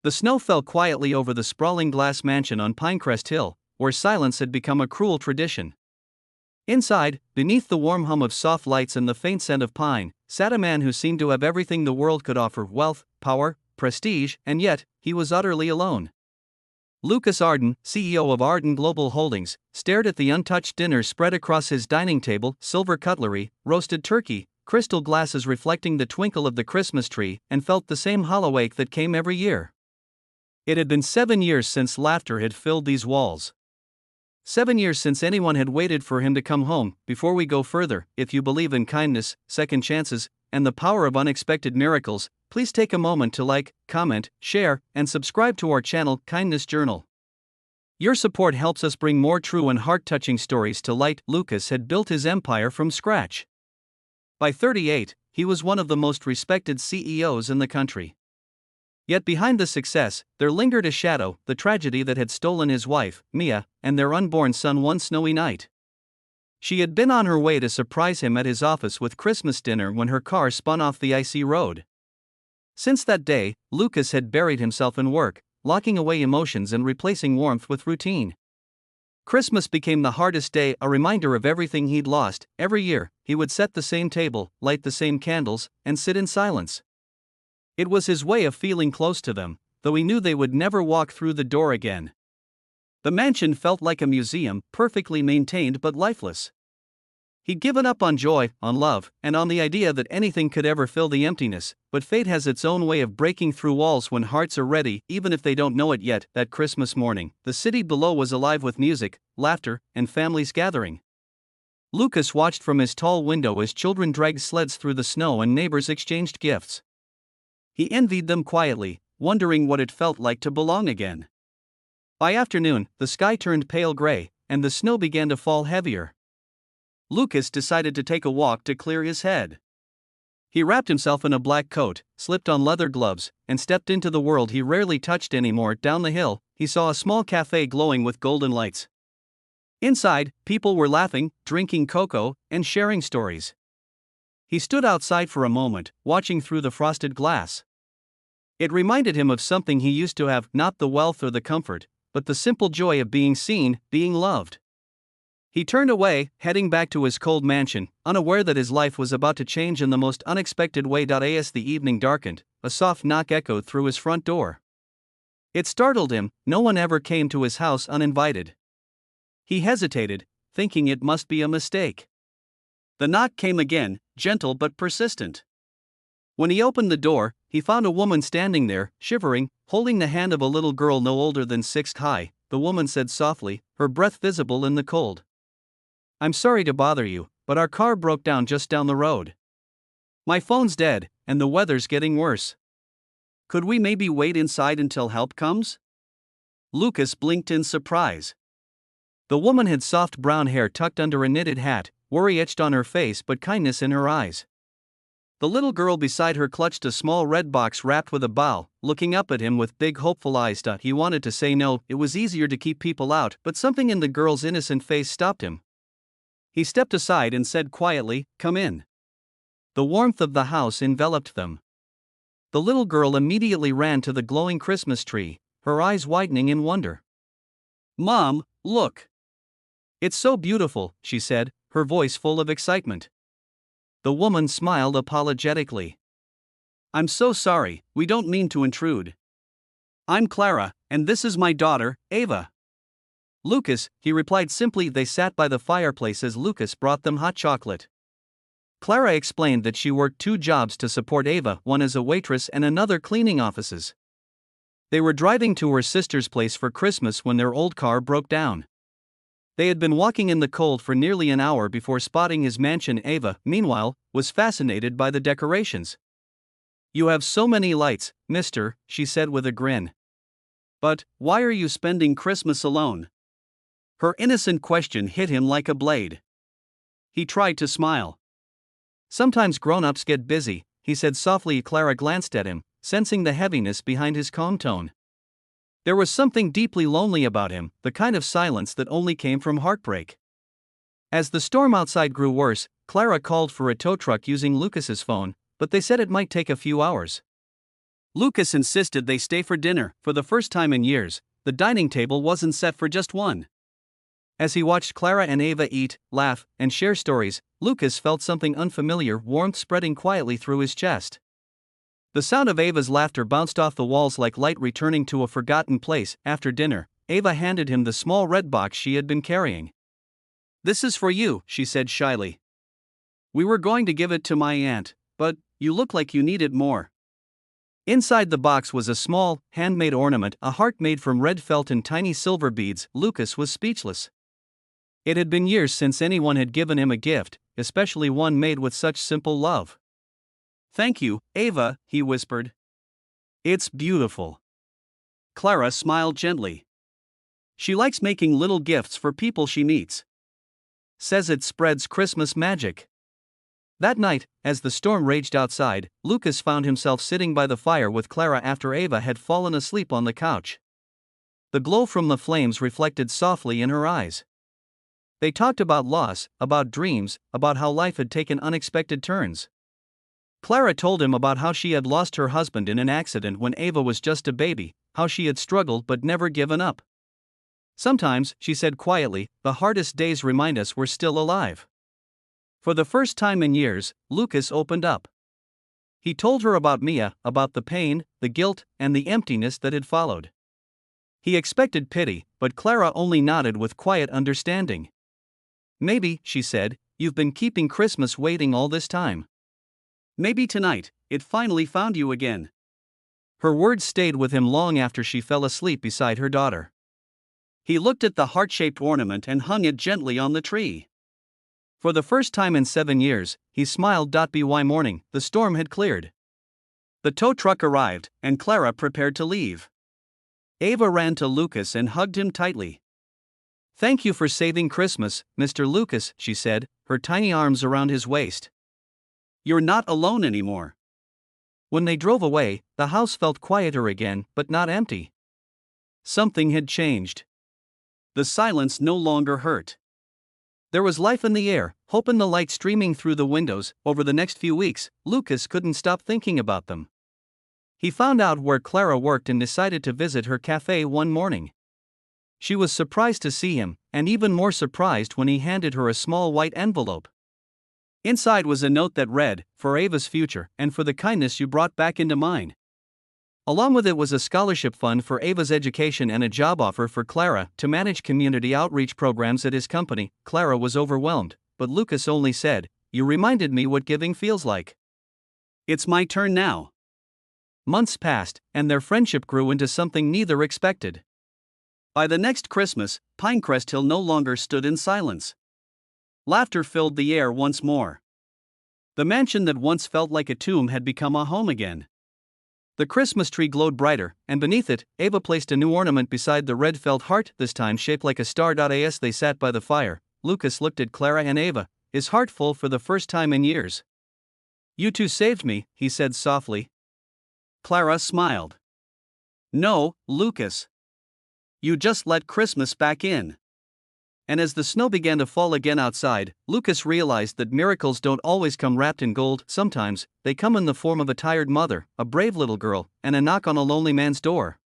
The snow fell quietly over the sprawling glass mansion on Pinecrest Hill, where silence had become a cruel tradition. Inside, beneath the warm hum of soft lights and the faint scent of pine, sat a man who seemed to have everything the world could offer: wealth, power, prestige, and yet, he was utterly alone. Lucas Arden, CEO of Arden Global Holdings, stared at the untouched dinner spread across his dining table: silver cutlery, roasted turkey, crystal glasses reflecting the twinkle of the Christmas tree, and felt the same hollow ache that came every year. It had been 7 years since laughter had filled these walls. 7 years since anyone had waited for him to come home. Before we go further, if you believe in kindness, second chances, and the power of unexpected miracles, please take a moment to like, comment, share, and subscribe to our channel, Kindness Journal. Your support helps us bring more true and heart-touching stories to light. Lucas had built his empire from scratch. By 38, he was one of the most respected CEOs in the country. Yet behind the success, there lingered a shadow: the tragedy that had stolen his wife, Mia, and their unborn son one snowy night. She had been on her way to surprise him at his office with Christmas dinner when her car spun off the icy road. Since that day, Lucas had buried himself in work, locking away emotions and replacing warmth with routine. Christmas became the hardest day, a reminder of everything he'd lost. Every year, he would set the same table, light the same candles, and sit in silence. It was his way of feeling close to them, though he knew they would never walk through the door again. The mansion felt like a museum, perfectly maintained but lifeless. He'd given up on joy, on love, and on the idea that anything could ever fill the emptiness, but fate has its own way of breaking through walls when hearts are ready, even if they don't know it yet. That Christmas morning, the city below was alive with music, laughter, and families gathering. Lucas watched from his tall window as children dragged sleds through the snow and neighbors exchanged gifts. He envied them quietly, wondering what it felt like to belong again. By afternoon, the sky turned pale gray, and the snow began to fall heavier. Lucas decided to take a walk to clear his head. He wrapped himself in a black coat, slipped on leather gloves, and stepped into the world he rarely touched anymore. Down the hill, he saw a small cafe glowing with golden lights. Inside, people were laughing, drinking cocoa, and sharing stories. He stood outside for a moment, watching through the frosted glass. It reminded him of something he used to have: not the wealth or the comfort, but the simple joy of being seen, being loved. He turned away, heading back to his cold mansion, unaware that his life was about to change in the most unexpected way. As the evening darkened, a soft knock echoed through his front door. It startled him. No one ever came to his house uninvited. He hesitated, thinking it must be a mistake. The knock came again, gentle but persistent. When he opened the door, he found a woman standing there, shivering, holding the hand of a little girl no older than 6 high. The woman said softly, her breath visible in the cold, "I'm sorry to bother you, but our car broke down just down the road. My phone's dead, and the weather's getting worse. Could we maybe wait inside until help comes?" Lucas blinked in surprise. The woman had soft brown hair tucked under a knitted hat, worry etched on her face but kindness in her eyes. The little girl beside her clutched a small red box wrapped with a bow, looking up at him with big hopeful eyes. He wanted to say no, it was easier to keep people out, but something in the girl's innocent face stopped him. He stepped aside and said quietly, "Come in." The warmth of the house enveloped them. The little girl immediately ran to the glowing Christmas tree, her eyes widening in wonder. "Mom, look. It's so beautiful," she said, her voice full of excitement. The woman smiled apologetically. "I'm so sorry, we don't mean to intrude. I'm Clara, and this is my daughter, Ava." "Lucas," he replied simply. They sat by the fireplace as Lucas brought them hot chocolate. Clara explained that she worked 2 jobs to support Ava, one as a waitress and another cleaning offices. They were driving to her sister's place for Christmas when their old car broke down. They had been walking in the cold for nearly an hour before spotting his mansion. Ava, meanwhile, was fascinated by the decorations. "You have so many lights, mister," she said with a grin. "But, why are you spending Christmas alone?" Her innocent question hit him like a blade. He tried to smile. "Sometimes grown-ups get busy," he said softly. Clara glanced at him, sensing the heaviness behind his calm tone. There was something deeply lonely about him, the kind of silence that only came from heartbreak. As the storm outside grew worse, Clara called for a tow truck using Lucas's phone, but they said it might take a few hours. Lucas insisted they stay for dinner. For the first time in years, the dining table wasn't set for just one. As he watched Clara and Ava eat, laugh, and share stories, Lucas felt something unfamiliar, warmth spreading quietly through his chest. The sound of Ava's laughter bounced off the walls like light returning to a forgotten place. After dinner, Ava handed him the small red box she had been carrying. "This is for you," she said shyly. "We were going to give it to my aunt, but you look like you need it more." Inside the box was a small, handmade ornament, a heart made from red felt and tiny silver beads. Lucas was speechless. It had been years since anyone had given him a gift, especially one made with such simple love. "Thank you, Ava," he whispered. "It's beautiful." Clara smiled gently. "She likes making little gifts for people she meets. Says it spreads Christmas magic." That night, as the storm raged outside, Lucas found himself sitting by the fire with Clara after Ava had fallen asleep on the couch. The glow from the flames reflected softly in her eyes. They talked about loss, about dreams, about how life had taken unexpected turns. Clara told him about how she had lost her husband in an accident when Ava was just a baby, how she had struggled but never given up. "Sometimes," she said quietly, "the hardest days remind us we're still alive." For the first time in years, Lucas opened up. He told her about Mia, about the pain, the guilt, and the emptiness that had followed. He expected pity, but Clara only nodded with quiet understanding. "Maybe," she said, "you've been keeping Christmas waiting all this time. Maybe tonight, it finally found you again." Her words stayed with him long after she fell asleep beside her daughter. He looked at the heart-shaped ornament and hung it gently on the tree. For the first time in 7 years, he smiled. By morning, the storm had cleared. The tow truck arrived, and Clara prepared to leave. Ava ran to Lucas and hugged him tightly. "Thank you for saving Christmas, Mr. Lucas," she said, her tiny arms around his waist. "You're not alone anymore." When they drove away, the house felt quieter again, but not empty. Something had changed. The silence no longer hurt. There was life in the air, hope in the light streaming through the windows. Over the next few weeks, Lucas couldn't stop thinking about them. He found out where Clara worked and decided to visit her cafe one morning. She was surprised to see him, and even more surprised when he handed her a small white envelope. Inside was a note that read, "For Ava's future, and for the kindness you brought back into mine." Along with it was a scholarship fund for Ava's education and a job offer for Clara to manage community outreach programs at his company. Clara was overwhelmed, but Lucas only said, "You reminded me what giving feels like. It's my turn now." Months passed, and their friendship grew into something neither expected. By the next Christmas, Pinecrest Hill no longer stood in silence. Laughter filled the air once more. The mansion that once felt like a tomb had become a home again. The Christmas tree glowed brighter, and beneath it, Ava placed a new ornament beside the red felt heart, this time shaped like a star. As they sat by the fire, Lucas looked at Clara and Ava, his heart full for the first time in years. "You two saved me," he said softly. Clara smiled. "No, Lucas. You just let Christmas back in." And as the snow began to fall again outside, Lucas realized that miracles don't always come wrapped in gold. Sometimes, they come in the form of a tired mother, a brave little girl, and a knock on a lonely man's door.